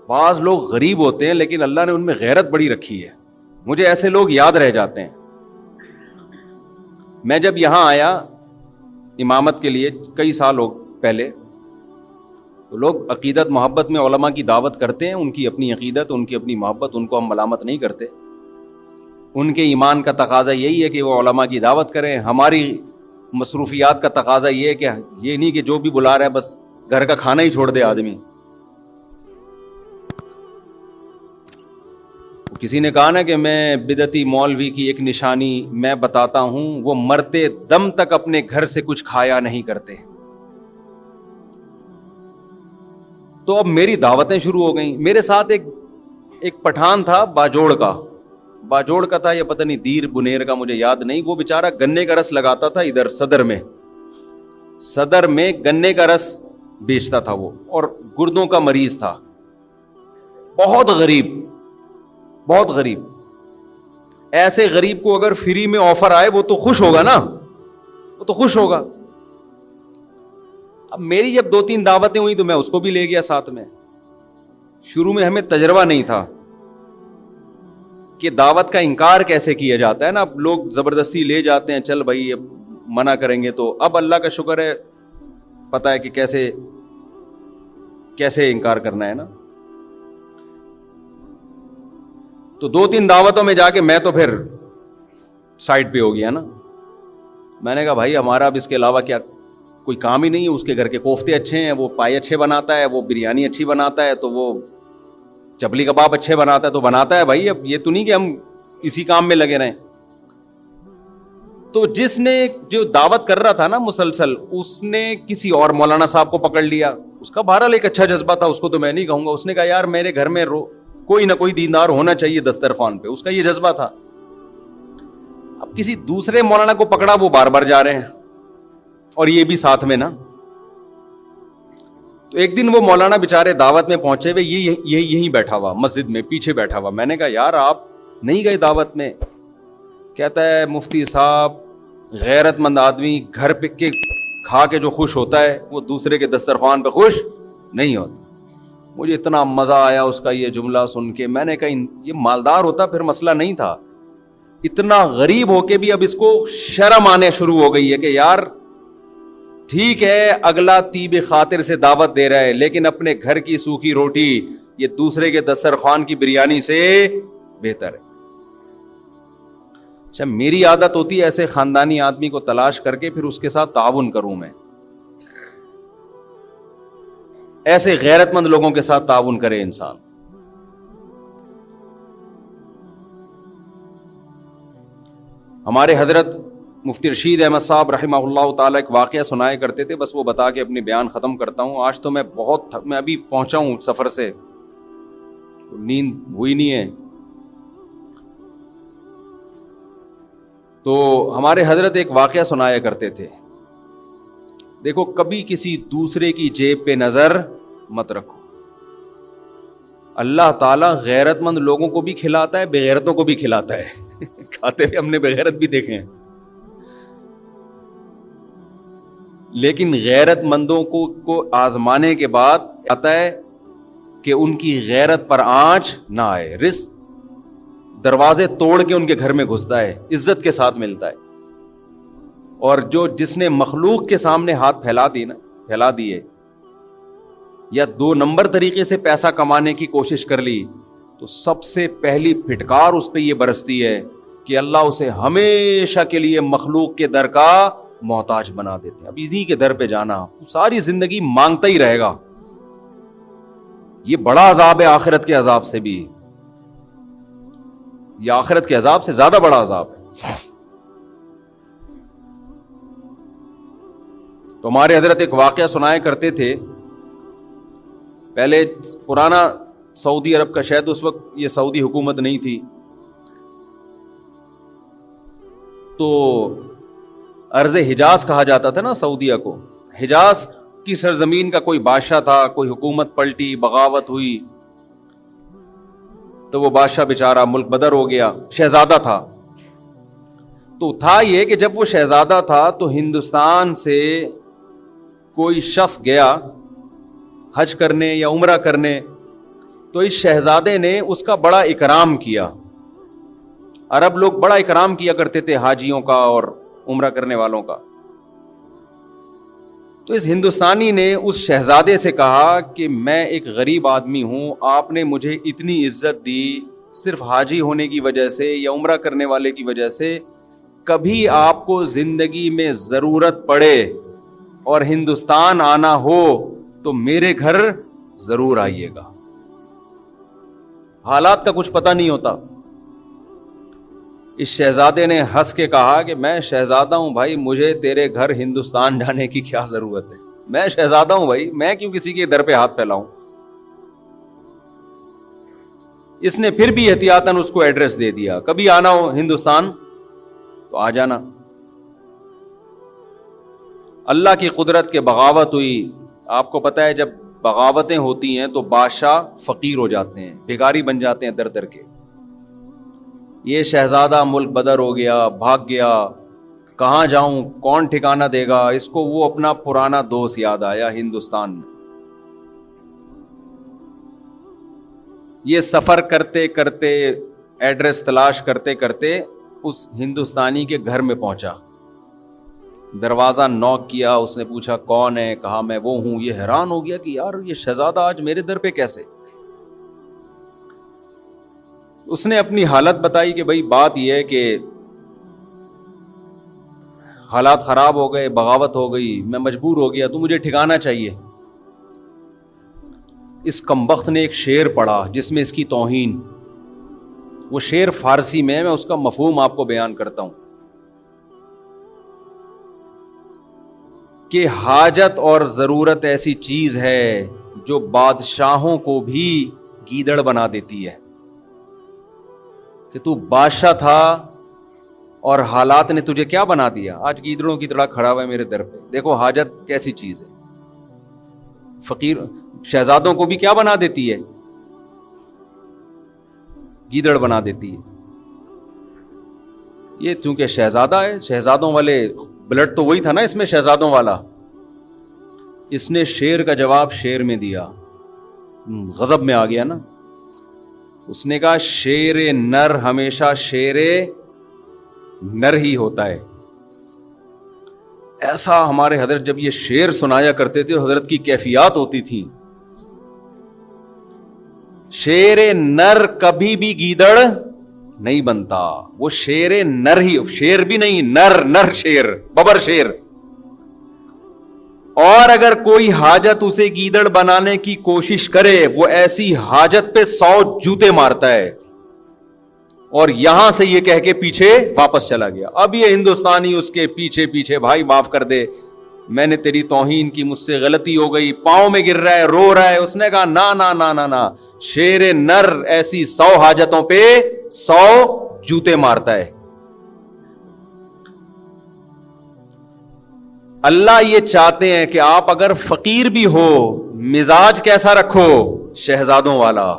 بعض لوگ غریب ہوتے ہیں لیکن اللہ نے ان میں غیرت بڑی رکھی ہے. مجھے ایسے لوگ یاد رہ جاتے ہیں. میں جب یہاں آیا امامت کے لیے کئی سال پہلے، تو لوگ عقیدت محبت میں علماء کی دعوت کرتے ہیں، ان کی اپنی عقیدت، ان کی اپنی محبت، ان کو ہم ملامت نہیں کرتے. ان کے ایمان کا تقاضا یہی ہے کہ وہ علماء کی دعوت کریں. ہماری مصروفیات کا تقاضا یہ ہے کہ یہ نہیں کہ جو بھی بلا رہا ہے بس گھر کا کھانا ہی چھوڑ دے آدمی. کسی نے کہا نا کہ میں بدعتی مولوی کی ایک نشانی میں بتاتا ہوں، وہ مرتے دم تک اپنے گھر سے کچھ کھایا نہیں کرتے. تو اب میری دعوتیں شروع ہو گئیں. میرے ساتھ ایک پٹھان تھا باجوڑ کا تھا، یا پتہ نہیں دیر بنیر کا، مجھے یاد نہیں. وہ بیچارہ گنے کا رس لگاتا تھا ادھر صدر میں گنے کا رس بیچتا تھا وہ، اور گردوں کا مریض تھا. بہت غریب. ایسے غریب کو اگر فری میں آفر آئے وہ تو خوش ہوگا. اب میری جب 2-3 دعوتیں ہوئی تو میں اس کو بھی لے گیا ساتھ میں. شروع میں ہمیں تجربہ نہیں تھا کہ دعوت کا انکار کیسے کیا جاتا ہے نا. اب لوگ زبردستی لے جاتے ہیں، چل بھائی اب منع کریں گے. تو اب اللہ کا شکر ہے پتہ ہے کہ کیسے انکار کرنا ہے نا. تو 2-3 دعوتوں میں جا کے میں تو پھر سائڈ پہ ہو گیا نا. میں نے کہا بھائی ہمارا اب اس کے علاوہ کیا کوئی کام ہی نہیں ہے. اس کے گھر کے کوفتے اچھے ہیں، وہ پائے اچھے بناتا ہے، وہ بریانی اچھی بناتا ہے، تو وہ چپلی کباب اچھے بناتا ہے تو بناتا ہے. بھائی اب یہ تو نہیں کہ ہم اسی کام میں لگے رہیں. تو جس نے جو دعوت کر رہا تھا نا مسلسل، اس نے کسی اور مولانا صاحب کو پکڑ لیا. اس کا بہرحال ایک اچھا جذبہ تھا، اس کو تو میں نہیں کہوں گا. اس نے کہا یار میرے گھر میں کوئی نہ کوئی دیندار ہونا چاہیے دسترخوان پہ. اس کا یہ جذبہ تھا. اب کسی دوسرے مولانا کو پکڑا، وہ بار بار جا رہے ہیں اور یہ بھی ساتھ میں نا. تو ایک دن وہ مولانا بیچارے دعوت میں پہنچے ہوئے، یہیں بیٹھا ہوا مسجد میں پیچھے بیٹھا ہوا. میں نے کہا یار آپ نہیں گئے دعوت میں؟ کہتا ہے مفتی صاحب غیرت مند آدمی گھر پہ کے کھا کے جو خوش ہوتا ہے وہ دوسرے کے دسترخوان پہ خوش نہیں ہوتا. مجھے اتنا مزہ آیا اس کا یہ جملہ سن کے. میں نے کہا یہ مالدار ہوتا پھر مسئلہ نہیں تھا. اتنا غریب ہو کے بھی اب اس کو شرم آنے شروع ہو گئی ہے کہ یار ٹھیک ہے اگلا طیب خاطر سے دعوت دے رہا ہے، لیکن اپنے گھر کی سوکھی روٹی یہ دوسرے کے دسترخوان کی بریانی سے بہتر ہے. اچھا میری عادت ہوتی ہے ایسے خاندانی آدمی کو تلاش کر کے پھر اس کے ساتھ تعاون کروں. میں ایسے غیرت مند لوگوں کے ساتھ تعاون کرے انسان. ہمارے حضرت مفتی رشید احمد صاحب رحمہ اللہ تعالیٰ ایک واقعہ سنایا کرتے تھے، بس وہ بتا کے اپنی بیان ختم کرتا ہوں. آج تو میں میں ابھی پہنچا ہوں سفر سے، نیند ہوئی نہیں ہے. تو ہمارے حضرت ایک واقعہ سنایا کرتے تھے. دیکھو کبھی کسی دوسرے کی جیب پہ نظر مت رکھو. اللہ تعالیٰ غیرت مند لوگوں کو بھی کھلاتا ہے، بے غیرتوں کو بھی کھلاتا ہے. کھاتے ہوئے ہم نے بے غیرت بھی دیکھے ہیں، لیکن غیرت مندوں کو آزمانے کے بعد آتا ہے کہ ان کی غیرت پر آنچ نہ آئے. رزق دروازے توڑ کے ان کے گھر میں گھستا ہے، عزت کے ساتھ ملتا ہے. اور جس نے مخلوق کے سامنے ہاتھ پھیلا دیے یا 2 نمبر طریقے سے پیسہ کمانے کی کوشش کر لی، تو سب سے پہلی پھٹکار اس پہ یہ برستی ہے کہ اللہ اسے ہمیشہ کے لیے مخلوق کے در کا محتاج بنا دیتے ہیں. اب انہی کے در پہ جانا، ساری زندگی مانگتا ہی رہے گا. یہ بڑا عذاب ہے آخرت کے عذاب سے بھی. یہ آخرت کے عذاب سے زیادہ بڑا عذاب ہے. تو ہمارے حضرت ایک واقعہ سنایا کرتے تھے. پہلے پرانا سعودی عرب کا، شاید اس وقت یہ سعودی حکومت نہیں تھی، تو ارض حجاز کہا جاتا تھا نا سعودیہ کو. حجاز کی سرزمین کا کوئی بادشاہ تھا، کوئی حکومت پلٹی، بغاوت ہوئی، تو وہ بادشاہ بیچارہ ملک بدر ہو گیا. شہزادہ تھا. تو تھا یہ کہ جب وہ شہزادہ تھا تو ہندوستان سے کوئی شخص گیا حج کرنے یا عمرہ کرنے، تو اس شہزادے نے اس کا بڑا اکرام کیا. عرب لوگ بڑا اکرام کیا کرتے تھے حاجیوں کا اور عمرہ کرنے والوں کا. تو اس ہندوستانی نے اس شہزادے سے کہا کہ میں ایک غریب آدمی ہوں, آپ نے مجھے اتنی عزت دی صرف حاجی ہونے کی وجہ سے یا عمرہ کرنے والے کی وجہ سے, کبھی آپ کو زندگی میں ضرورت پڑے اور ہندوستان آنا ہو تو میرے گھر ضرور آئیے گا. حالات کا کچھ پتہ نہیں ہوتا. اس شہزادے نے ہنس کے کہا کہ میں شہزادہ ہوں بھائی, مجھے تیرے گھر ہندوستان جانے کی کیا ضرورت ہے, میں شہزادہ ہوں بھائی, میں کیوں کسی کے در پہ ہاتھ پھیلاؤں. اس نے پھر بھی احتیاطاً اس کو ایڈریس دے دیا, کبھی آنا ہو ہندوستان تو آ جانا. اللہ کی قدرت کے بغاوت ہوئی. آپ کو پتہ ہے جب بغاوتیں ہوتی ہیں تو بادشاہ فقیر ہو جاتے ہیں, بھکاری بن جاتے ہیں در در کے. یہ شہزادہ ملک بدر ہو گیا, بھاگ گیا, کہاں جاؤں, کون ٹھکانہ دے گا. اس کو وہ اپنا پرانا دوست یاد آیا ہندوستان میں. یہ سفر کرتے کرتے, ایڈریس تلاش کرتے کرتے اس ہندوستانی کے گھر میں پہنچا. دروازہ نوک کیا, اس نے پوچھا کون ہے, کہا میں وہ ہوں. یہ حیران ہو گیا کہ یار یہ شہزادہ آج میرے در پہ کیسے. اس نے اپنی حالت بتائی کہ بھائی بات یہ ہے کہ حالات خراب ہو گئے, بغاوت ہو گئی, میں مجبور ہو گیا, تو مجھے ٹھکانہ چاہیے. اس کمبخت نے ایک شعر پڑھا جس میں اس کی توہین. وہ شعر فارسی میں اس کا مفہوم آپ کو بیان کرتا ہوں کہ حاجت اور ضرورت ایسی چیز ہے جو بادشاہوں کو بھی گیدڑ بنا دیتی ہے. کہ تو بادشاہ تھا اور حالات نے تجھے کیا بنا دیا, آج گیدڑوں کی طرح کھڑا ہوا ہے میرے در پہ. دیکھو حاجت کیسی چیز ہے. فقیر شہزادوں کو بھی کیا بنا دیتی ہے, گیدڑ بنا دیتی ہے. یہ چونکہ شہزادہ ہے, شہزادوں والے بلڈ تو وہی تھا نا اس میں, شہزادوں والا. اس نے شیر کا جواب شیر میں دیا, غضب میں آ گیا نا. اس نے کہا شیر نر ہمیشہ شیر نر ہی ہوتا ہے. ایسا ہمارے حضرت جب یہ شعر سنایا کرتے تھے, حضرت کی کیفیات ہوتی تھی. شیر نر کبھی بھی گیدڑ نہیں بنتا, وہ شیر نر ہی, شیر بھی نہیں, نر شیر, ببر شیر. اور اگر کوئی حاجت اسے گیدڑ بنانے کی کوشش کرے, وہ ایسی حاجت پہ 100 جوتے مارتا ہے. اور یہاں سے یہ کہہ کے پیچھے واپس چلا گیا. اب یہ ہندوستانی اس کے پیچھے پیچھے, بھائی معاف کر دے, میں نے تیری توہین کی, مجھ سے غلطی ہو گئی, پاؤں میں گر رہا ہے, رو رہا ہے. اس نے کہا نا نا نا نا نا, شیر نر ایسی 100 حاجتوں پہ 100 جوتے مارتا ہے. اللہ یہ چاہتے ہیں کہ آپ اگر فقیر بھی ہو, مزاج کیسا رکھو, شہزادوں والا.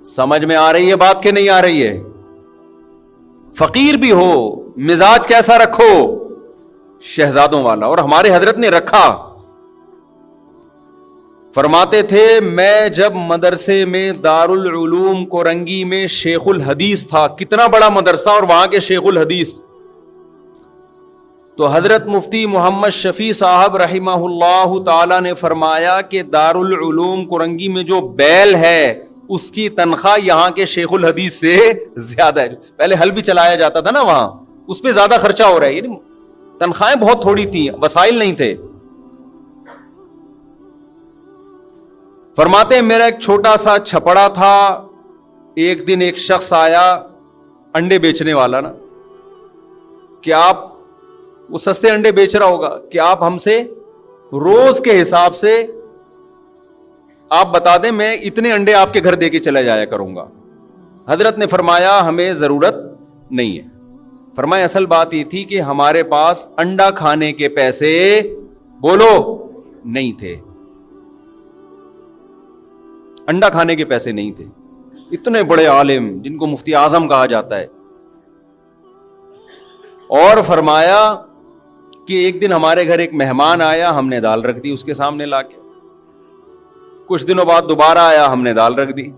سمجھ میں آ رہی ہے بات کہ نہیں آ رہی ہے؟ فقیر بھی ہو, مزاج کیسا رکھو, شہزادوں والا. اور ہمارے حضرت نے رکھا. فرماتے تھے میں جب مدرسے میں دارالعلوم کورنگی میں شیخ الحدیث تھا, کتنا بڑا مدرسہ اور وہاں کے شیخ الحدیث, تو حضرت مفتی محمد شفیع صاحب رحمہ اللہ تعالی نے فرمایا کہ دارالعلوم کورنگی میں جو بیل ہے اس کی تنخواہ یہاں کے شیخ الحدیث سے زیادہ ہے. پہلے حل بھی چلایا جاتا تھا نا وہاں, اس پہ زیادہ خرچہ ہو رہا ہے. یعنی تنخواہیں بہت تھوڑی تھیں, وسائل نہیں تھے. فرماتے ہیں میرا ایک چھوٹا سا چھپڑا تھا. ایک دن ایک شخص آیا, انڈے بیچنے والا نا, کہ آپ, وہ سستے انڈے بیچ رہا ہوگا, کہ آپ ہم سے روز کے حساب سے آپ بتا دیں, میں اتنے انڈے آپ کے گھر دے کے چلا جایا کروں گا. حضرت نے فرمایا ہمیں ضرورت نہیں ہے. فرمایا اصل بات یہ تھی کہ ہمارے پاس انڈا کھانے کے پیسے بولو نہیں تھے, انڈا کھانے کے پیسے نہیں تھے. اتنے بڑے عالم جن کو مفتی اعظم کہا جاتا ہے. اور فرمایا کہ ایک دن ہمارے گھر ایک مہمان آیا, ہم نے دال رکھ دی اس کے سامنے لا کے. کچھ دنوں بعد دوبارہ آیا, ہم نے دال رکھ دی.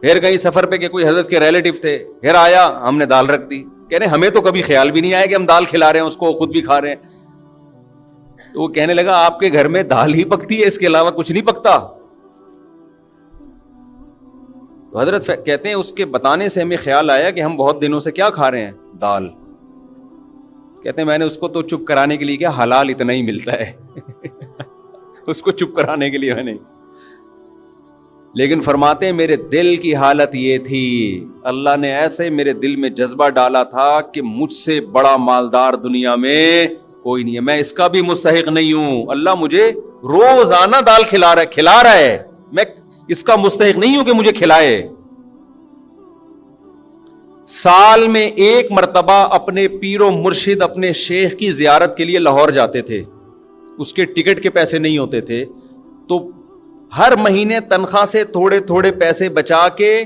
پھر کہیں سفر پہ کہ کوئی حضرت کے ریلیٹو تھے, پھر آیا, ہم نے دال رکھ دی. کہہ رہے ہمیں تو کبھی خیال بھی نہیں آیا کہ ہم دال کھلا رہے ہیں اس کو, خود بھی کھا رہے ہیں. تو وہ کہنے لگا آپ کے گھر میں دال ہی پکتی ہے, اس کے علاوہ کچھ نہیں پکتا. تو حضرت کہتے ہیں اس کے بتانے سے ہمیں خیال آیا کہ ہم بہت دنوں سے کیا کھا رہے ہیں, دال. کہتے ہیں میں نے اس کو تو چپ کرانے کے لیے کیا, حلال اتنا ہی ملتا ہے اس کو چپ کرانے کے لیے میں نہیں. لیکن فرماتے ہیں میرے دل کی حالت یہ تھی, اللہ نے ایسے میرے دل میں جذبہ ڈالا تھا کہ مجھ سے بڑا مالدار دنیا میں کوئی نہیں ہے, میں اس کا بھی مستحق نہیں ہوں. اللہ مجھے روزانہ دال کھلا رہا ہے, میں اس کا مستحق نہیں ہوں کہ مجھے کھلائے. سال میں ایک مرتبہ اپنے پیر و مرشد اپنے شیخ کی زیارت کے لیے لاہور جاتے تھے, اس کے ٹکٹ کے پیسے نہیں ہوتے تھے, تو ہر مہینے تنخواہ سے تھوڑے تھوڑے پیسے بچا کے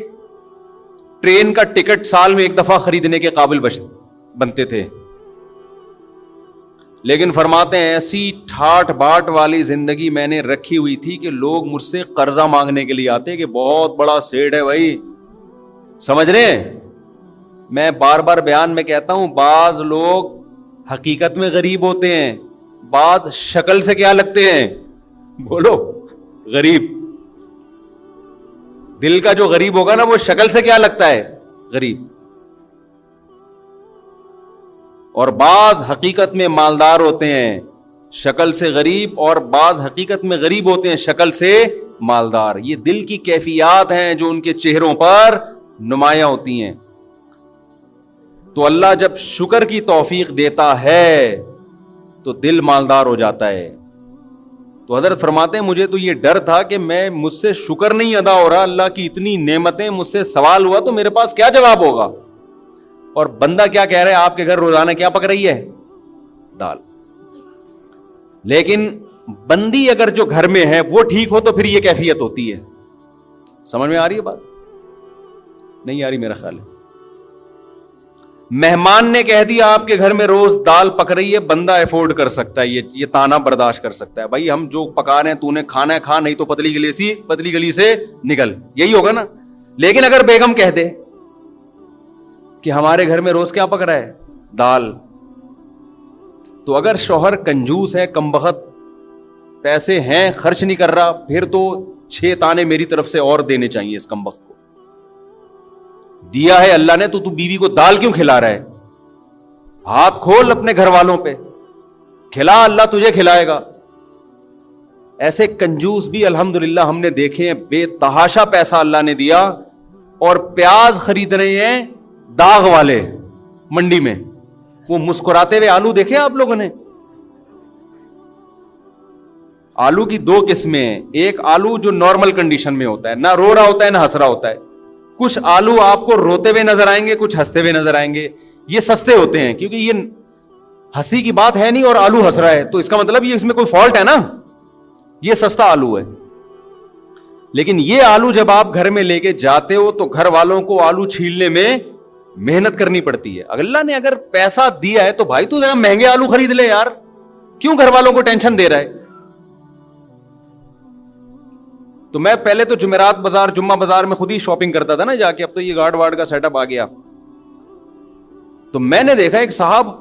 ٹرین کا ٹکٹ سال میں ایک دفعہ خریدنے کے قابل بنتے تھے. لیکن فرماتے ہیں ایسی ٹھاٹ باٹ والی زندگی میں نے رکھی ہوئی تھی کہ لوگ مجھ سے قرضہ مانگنے کے لیے آتے کہ بہت بڑا سیٹ ہے بھائی, سمجھ رہے ہیں. میں بار بار بیان میں کہتا ہوں, بعض لوگ حقیقت میں غریب ہوتے ہیں, بعض شکل سے کیا لگتے ہیں, بولو غریب. دل کا جو غریب ہوگا نا وہ شکل سے کیا لگتا ہے, غریب. اور بعض حقیقت میں مالدار ہوتے ہیں, شکل سے غریب, اور بعض حقیقت میں غریب ہوتے ہیں, شکل سے مالدار. یہ دل کی کیفیات ہیں جو ان کے چہروں پر نمایاں ہوتی ہیں. تو اللہ جب شکر کی توفیق دیتا ہے تو دل مالدار ہو جاتا ہے. تو حضرت فرماتے ہیں مجھے تو یہ ڈر تھا کہ میں مجھ سے شکر نہیں ادا ہو رہا, اللہ کی اتنی نعمتیں, مجھ سے سوال ہوا تو میرے پاس کیا جواب ہوگا. اور بندہ کیا کہہ رہا ہے, آپ کے گھر روزانہ کیا پک رہی ہے, دال. لیکن بندی اگر جو گھر میں ہے وہ ٹھیک ہو تو پھر یہ کیفیت ہوتی ہے. سمجھ میں آ رہی ہے بات, نہیں آ رہی میرا خیال ہے. مہمان نے کہہ دیا آپ کے گھر میں روز دال پک رہی ہے, بندہ افورڈ کر سکتا ہے, یہ تانا برداشت کر سکتا ہے, بھائی ہم جو پکا رہے ہیں تو نے کھانا ہے کھا, نہیں تو پتلی گلی سے نکل, یہی ہوگا نا. لیکن اگر بیگم کہہ دے کہ ہمارے گھر میں روز کیا پک رہا ہے, دال, تو اگر شوہر کنجوس ہے, کم بخت پیسے ہیں, خرچ نہیں کر رہا, پھر تو 6 تانے میری طرف سے اور دینے چاہیے اس کم بخت کو. دیا ہے اللہ نے تو بیوی کو دال کیوں کھلا رہا ہے, ہاتھ کھول اپنے گھر والوں پہ, کھلا, اللہ تجھے کھلائے گا. ایسے کنجوس بھی الحمدللہ ہم نے دیکھے ہیں, بے تحاشا پیسہ اللہ نے دیا, اور پیاز خرید رہے ہیں داغ والے منڈی میں, وہ مسکراتے ہوئے آلو دیکھے آپ لوگوں نے. آلو کی 2 قسمیں ہیں, ایک آلو جو نارمل کنڈیشن میں ہوتا ہے, نہ رو رہا ہوتا ہے نہ ہنس رہا ہوتا ہے. کچھ آلو آپ کو روتے ہوئے نظر آئیں گے, کچھ ہنستے ہوئے نظر آئیں گے. یہ سستے ہوتے ہیں کیونکہ یہ ہنسی کی بات ہے نہیں اور آلو ہنس رہا ہے, تو اس کا مطلب یہ اس میں کوئی فالٹ ہے نا, یہ سستا آلو ہے. لیکن یہ آلو جب آپ گھر میں لے کے جاتے ہو تو گھر والوں کو آلو چھیلنے میں محنت کرنی پڑتی ہے. اللہ نے اگر پیسہ دیا ہے تو بھائی تو ذرا مہنگے آلو خرید لے یار, کیوں گھر والوں کو ٹینشن دے رہا ہے. تو میں پہلے تو جمعرات بازار, جمعہ بازار میں خود ہی شاپنگ کرتا تھا نا جا کے, اب تو یہ گارڈ وارڈ کا سیٹ اپ آ گیا. تو میں نے دیکھا ایک صاحب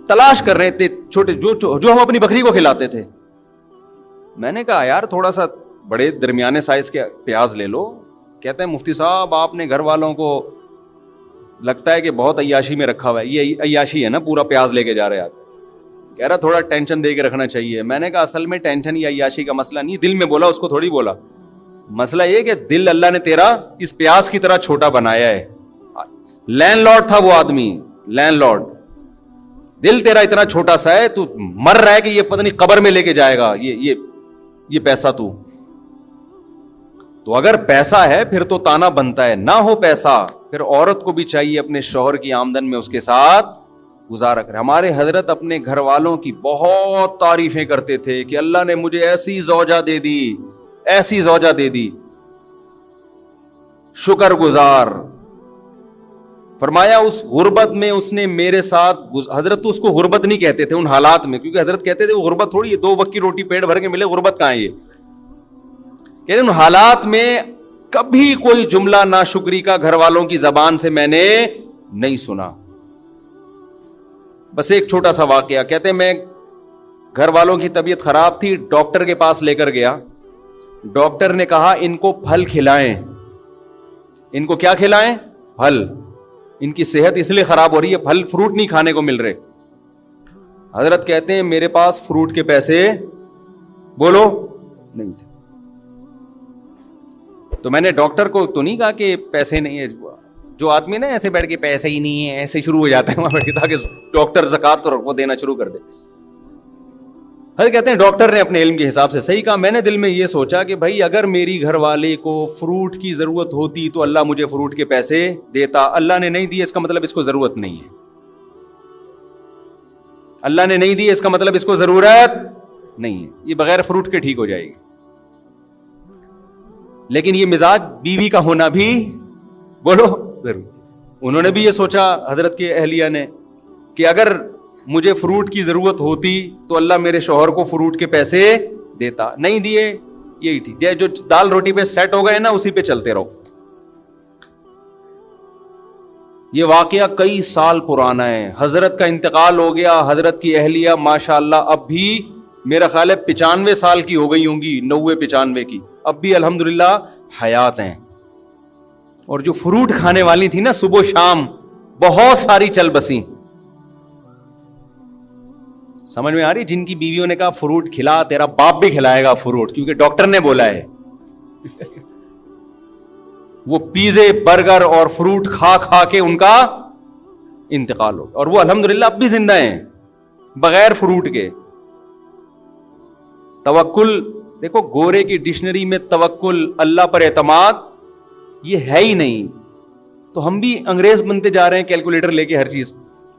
تلاش کر رہے تھے چھوٹے جو ہم اپنی بکری کو کھلاتے تھے. میں نے کہا یار تھوڑا سا بڑے درمیانے سائز کے پیاز لے لو. کہتے ہیں مفتی صاحب آپ نے گھر والوں کو لگتا ہے کہ بہت عیاشی میں رکھا ہوا ہے. یہ عیاشی ہے نا, پورا پیاز لے کے جا رہے آپ. کہہ رہا تھوڑا ٹینشن دے کے رکھنا چاہیے. میں نے کہا اصل میں ٹینشن یا عیاشی کا مسئلہ نہیں, دل میں بولا, اس کو تھوڑی بولا. مسئلہ یہ کہ دل اللہ نے تیرا اس پیاز کی طرح چھوٹا بنایا ہے. لینڈ لارڈ تھا وہ آدمی, لینڈ لارڈ, دل تیرا اتنا چھوٹا سا ہے, تو مر رہا ہے کہ یہ پتہ نہیں قبر میں لے کے جائے گا یہ پیسہ. تو اگر پیسہ ہے پھر تو تانا بنتا ہے, نہ ہو پیسہ پھر عورت کو بھی چاہیے اپنے شوہر کی آمدن میں اس کے ساتھ گزارا کرے. ہمارے حضرت اپنے گھر والوں کی بہت تعریفیں کرتے تھے کہ اللہ نے مجھے ایسی زوجہ دے دی, ایسی زوجہ دے دی, شکر گزار. فرمایا اس غربت میں اس نے میرے ساتھ, حضرت تو اس کو غربت نہیں کہتے تھے ان حالات میں, کیونکہ حضرت کہتے تھے وہ غربت تھوڑی ہے, 2 وقت کی روٹی پیٹ بھر کے ملے, غربت کہاں ہے یہ. کہتے ان حالات میں کبھی کوئی جملہ ناشکری کا گھر والوں کی زبان سے میں نے نہیں سنا. بس ایک چھوٹا سا واقعہ. کہتے ہیں میں گھر والوں کی طبیعت خراب تھی, ڈاکٹر کے پاس لے کر گیا. ڈاکٹر نے کہا ان کو پھل کھلائیں. ان کو کیا کھلائیں؟ پھل. ان کی صحت اس لیے خراب ہو رہی ہے, پھل فروٹ نہیں کھانے کو مل رہے. حضرت کہتے ہیں میرے پاس فروٹ کے پیسے بولو نہیں تھے. تو میں نے ڈاکٹر کو تو نہیں کہا کہ پیسے نہیں ہے. جو آدمی نا ایسے بیٹھ کے پیسے ہی نہیں ہے ایسے شروع ہو جاتا ہے وہاں بیٹھ کے, تاکہ ڈاکٹر زکات تو وہ دینا شروع کر دے. حضرت کہتے ہیں ڈاکٹر نے اپنے علم کے حساب سے صحیح کہا. میں نے دل میں یہ سوچا کہ بھائی اگر میری گھر والے کو فروٹ کی ضرورت ہوتی تو اللہ مجھے فروٹ کے پیسے دیتا. اللہ نے نہیں دیے اس کا مطلب اس کو ضرورت نہیں ہے. اللہ نے نہیں دیے اس کا مطلب اس کو ضرورت نہیں ہے. یہ بغیر فروٹ کے ٹھیک ہو جائے گی. لیکن یہ مزاج بیوی کا ہونا بھی بولو ضرور. انہوں نے بھی یہ سوچا حضرت کے اہلیہ نے کہ اگر مجھے فروٹ کی ضرورت ہوتی تو اللہ میرے شوہر کو فروٹ کے پیسے دیتا. نہیں دیے, یہی ٹھیک ہے. جو دال روٹی پہ سیٹ ہو گئے نا اسی پہ چلتے رہو. یہ واقعہ کئی سال پرانا ہے. حضرت کا انتقال ہو گیا. حضرت کی اہلیہ ماشاءاللہ اب بھی میرا خیال ہے 95 سال کی ہو گئی ہوں گی, 90-95 کی. اب بھی الحمدللہ حیات ہیں. اور جو فروٹ کھانے والی تھی نا صبح شام بہت ساری چل بسیں. سمجھ میں آ رہی؟ جن کی بیویوں نے کہا فروٹ کھلا, تیرا باپ بھی کھلائے گا فروٹ کیونکہ ڈاکٹر نے بولا ہے. وہ پیزے برگر اور فروٹ کھا کھا کے ان کا انتقال ہو گیا. اور وہ الحمدللہ اب بھی زندہ ہیں بغیر فروٹ کے. توکل دیکھو, گورے کی ڈکشنری میں توکل, اللہ پر اعتماد یہ ہے ہی نہیں. تو ہم بھی انگریز بنتے جا رہے ہیں کیلکولیٹر لے کے ہر چیز.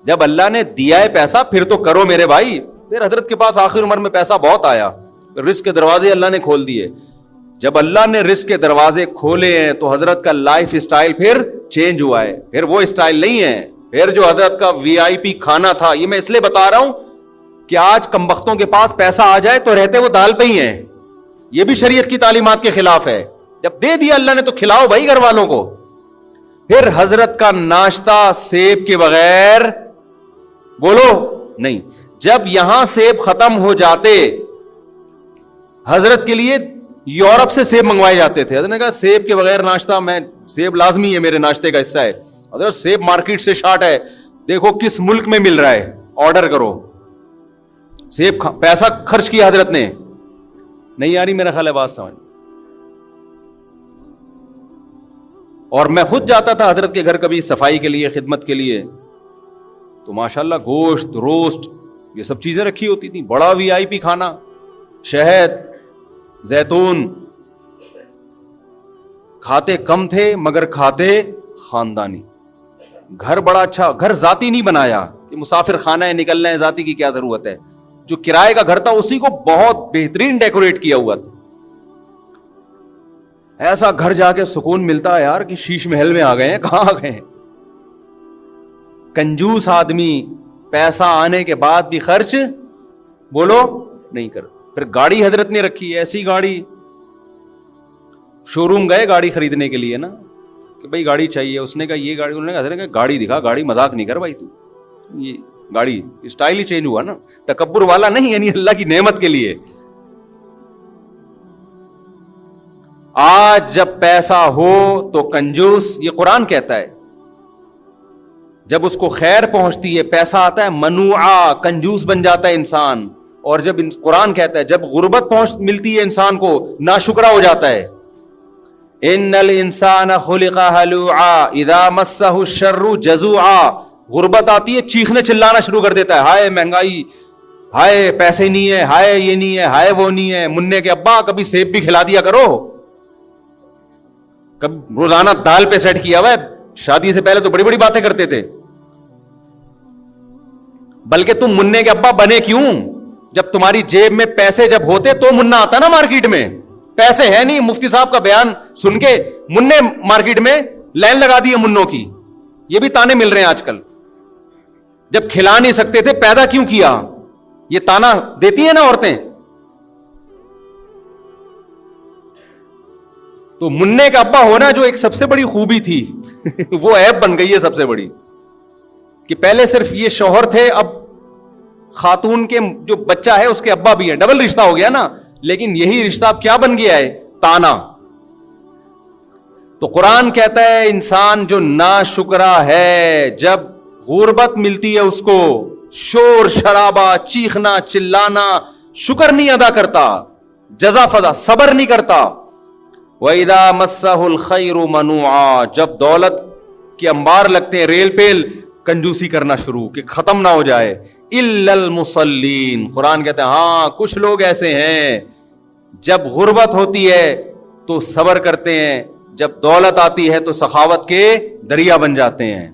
جب اللہ نے دیا ہے پیسہ پھر تو کرو میرے بھائی. پھر حضرت کے پاس آخر عمر میں پیسہ بہت آیا, رزق کے دروازے اللہ نے کھول دیے. جب اللہ نے رزق کے دروازے کھولے ہیں تو حضرت کا لائف اسٹائل پھر چینج ہوا ہے. پھر وہ اسٹائل نہیں ہے. پھر جو حضرت کا VIP کھانا تھا, یہ میں اس لیے بتا رہا ہوں کہ آج کمبختوں کے پاس پیسہ آ جائے تو رہتے وہ دال پہ ہی ہیں. یہ بھی شریعت کی تعلیمات کے خلاف ہے. جب دے دیا اللہ نے تو کھلاؤ بھائی گھر والوں کو. پھر حضرت کا ناشتہ سیب کے بغیر بولو نہیں. جب یہاں سیب ختم ہو جاتے, حضرت کے لیے یورپ سے سیب منگوائے جاتے تھے. حضرت نے کہا سیب کے بغیر ناشتہ, میں سیب لازمی ہے میرے ناشتے کا حصہ ہے. حضرت سیب مارکیٹ سے شارٹ ہے, دیکھو کس ملک میں مل رہا ہے, آرڈر کرو. سیب پیسہ خرچ کیا حضرت نے. نہیں آ رہی میرا خیال ہے بات سمجھ. اور میں خود جاتا تھا حضرت کے گھر کبھی صفائی کے لیے, خدمت کے لیے, تو ماشاءاللہ گوشت, روسٹ, یہ سب چیزیں رکھی ہوتی تھیں. بڑا VIP کھانا, شہد, زیتون. کھاتے کم تھے مگر کھاتے خاندانی. گھر بڑا اچھا, گھر ذاتی نہیں بنایا کہ مسافر خانہ ہے نکلنا ہے, ذاتی کی کیا ضرورت ہے. جو کرائے کا گھر تھا اسی کو بہت بہترین ڈیکوریٹ کیا ہوا تھا. ایسا گھر جا کے سکون ملتا ہے یار کہ شیش محل میں آ گئے ہیں. کہاں آ گئے ہیں؟ کنجوس آدمی پیسہ آنے کے بعد بھی خرچ بولو نہیں کر. پھر گاڑی حضرت نے رکھی, ایسی گاڑی, شو روم گئے گاڑی خریدنے کے لیے نا کہ بھائی گاڑی چاہیے. اس نے کہا یہ گاڑی, انہوں نے کہا حضرت نے کہا گاڑی دکھا. گاڑی مذاق نہیں کر بھائی تو, یہ گاڑی اسٹائل ہی چینج ہوا نا, تکبر والا نہیں, یعنی اللہ کی نعمت کے لیے. آج جب پیسہ ہو تو کنجوس, یہ قرآن کہتا ہے. جب اس کو خیر پہنچتی ہے, پیسہ آتا ہے, منوعا, کنجوس بن جاتا ہے انسان. اور جب قرآن کہتا ہے جب غربت ملتی ہے انسان کو, ناشکرا ہو جاتا ہے. ان الانسان خلق ہلوعا اذا مسہ الشر جزوعا. غربت آتی ہے چیخنے چلانا شروع کر دیتا ہے, ہائے مہنگائی, ہائے پیسے نہیں ہے, ہائے یہ نہیں ہے, ہائے وہ نہیں ہے. منع کے ابا کبھی سیب بھی کھلا دیا کرو, کبھی روزانہ دال پہ سیٹ کیا ہوا ہے. شادی سے پہلے تو بڑی بڑی باتیں کرتے تھے. بلکہ تم منع کے ابا بنے کیوں؟ جب تمہاری جیب میں پیسے جب ہوتے تو منا آتا نا مارکیٹ میں. پیسے ہے نہیں, مفتی صاحب کا بیان سن کے منع مارکیٹ میں لائن لگا دی ہے منوں کی. یہ بھی تانے مل رہے ہیں آج کل. جب کھلا نہیں سکتے تھے پیدا کیوں کیا, یہ تانا دیتی ہیں نا عورتیں. تو منع کا ابا ہونا جو ایک سب سے بڑی خوبی تھی وہ عیب بن گئی ہے سب سے بڑی, کہ پہلے صرف یہ شوہر تھے, اب خاتون کے جو بچہ ہے اس کے ابا بھی ہیں, ڈبل رشتہ ہو گیا نا. لیکن یہی رشتہ اب کیا بن گیا ہے؟ تانا. تو قرآن کہتا ہے انسان جو ناشکرا ہے, جب غربت ملتی ہے اس کو, شور شرابہ, چیخنا چلانا, شکر نہیں ادا کرتا, جزا فضا صبر نہیں کرتا. وَإِذَا مَسَّهُ الْخَيْرُ مَنُوعًا, جب دولت کے انبار لگتے ہیں, ریل پیل, کنجوسی کرنا شروع کہ ختم نہ ہو جائے. إِلَّا الْمُصَلِّينَ, قرآن کہتے ہیں ہاں کچھ لوگ ایسے ہیں جب غربت ہوتی ہے تو صبر کرتے ہیں, جب دولت آتی ہے تو سخاوت کے دریا بن جاتے ہیں.